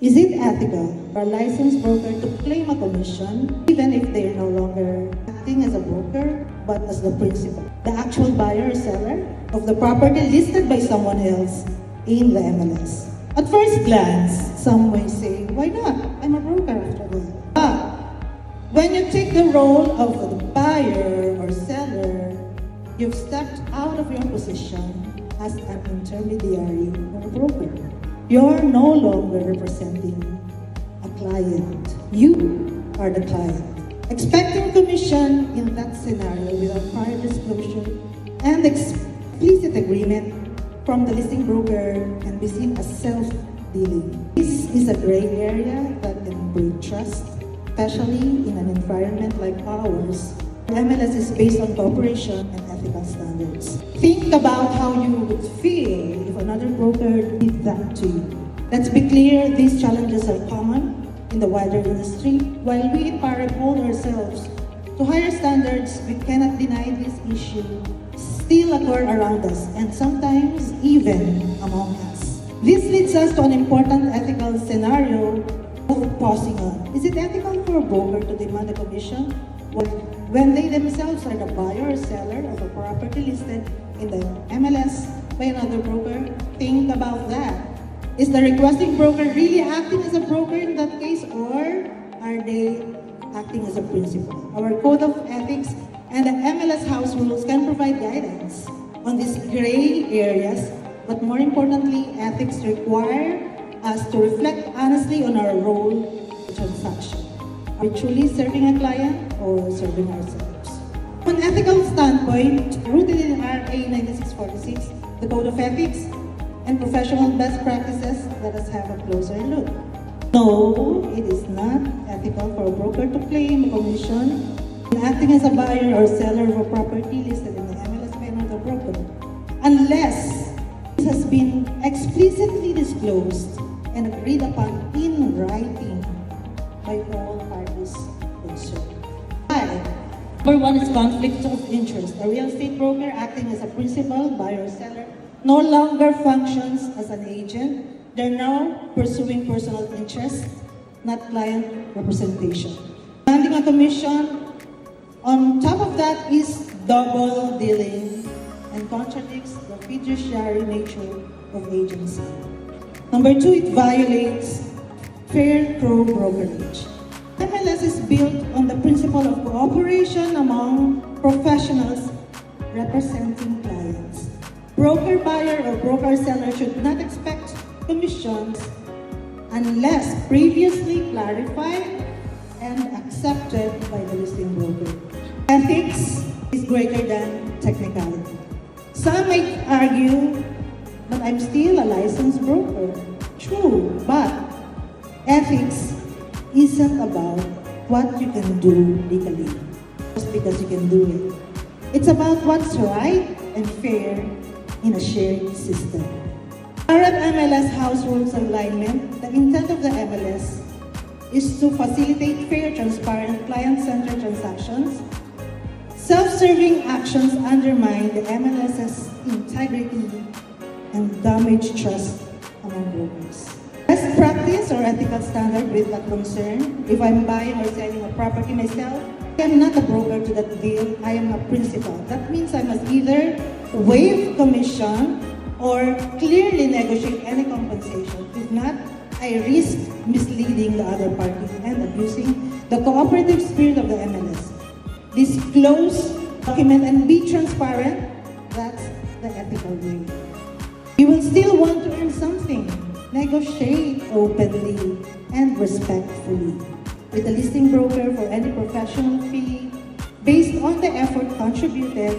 Is it ethical for a licensed broker to claim a commission even if they are no longer acting as a broker but as the principal, the actual buyer or seller of the property listed by someone else in the MLS? At first glance, some may say, why not? I'm a broker after all. But when you take the role of the buyer or seller, you've stepped out of your position as an intermediary or a broker. You're no longer representing a client. You are the client. Expecting commission in that scenario without prior disclosure and explicit agreement from the listing broker can be seen as self-dealing. This is a gray area that can break trust, especially in an environment like ours. MLS is based on cooperation and ethical standards. Think about how you would feel if another broker did that to you. Let's be clear, these challenges are common in the wider industry. While we in Parib hold ourselves to higher standards, we cannot deny this issue still occur around us and sometimes even among us. This leads us to an important ethical scenario of pausing on. Is it ethical for a broker to demand a commission when they themselves are the buyer or seller of a property listed in the MLS by another broker? Think about that. Is the requesting broker really acting as a broker in that case, or are they acting as a principal? Our code of ethics and the MLS house rules can provide guidance on these gray areas, but more importantly, ethics require us to reflect honestly on our role in the transaction. Are we truly serving a client or serving ourselves? From an ethical standpoint, rooted in RA 9646, the Code of Ethics and Professional Best Practices, let us have a closer look. No, it is not ethical for a broker to claim a commission when acting as a buyer or seller of a property listed in the MLS by another broker, unless it has been explicitly disclosed and agreed upon in writing by all parties concerned. Number one is conflict of interest. A real estate broker acting as a principal, buyer, or seller no longer functions as an agent. They're now pursuing personal interests, not client representation. Demanding a commission, on top of that, is double dealing and contradicts the fiduciary nature of agency. Number two, it violates fair pro brokerage. MLS is built on the principle of cooperation among professionals representing clients. Broker buyer or broker seller should not expect commissions unless previously clarified and accepted by the listing broker. Ethics is greater than technicality. Some might argue, but I'm still a licensed broker. True, but ethics isn't about what you can do legally, just because you can do it. It's about what's right and fair in a shared system. Parib MLS House Rules Alignment, the intent of the MLS is to facilitate fair, transparent, client-centered transactions. Self-serving actions undermine the MLS's integrity and damage trust among brokers. Best practice or ethical standard with that concern, if I'm buying or selling a property myself, I am not a broker to that deal, I am a principal. That means I must either waive commission or clearly negotiate any compensation. If not, I risk misleading the other party and abusing the cooperative spirit of the MLS. Disclose, document, and be transparent. That's the ethical way. You will still want to earn something. Negotiate openly and respectfully with the listing broker for any professional fee based on the effort contributed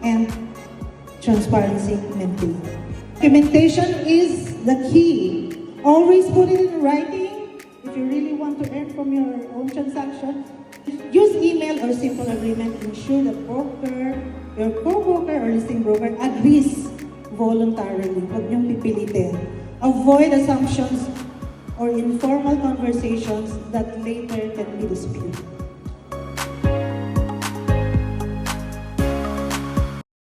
and transparency maintained. Documentation is the key. Always put it in writing if you really want to earn from your own transaction. Use email or simple agreement to ensure that broker, your co-broker or listing broker agrees voluntarily. Huwag niyong pipilitin. Avoid assumptions or informal conversations that later can be disputed.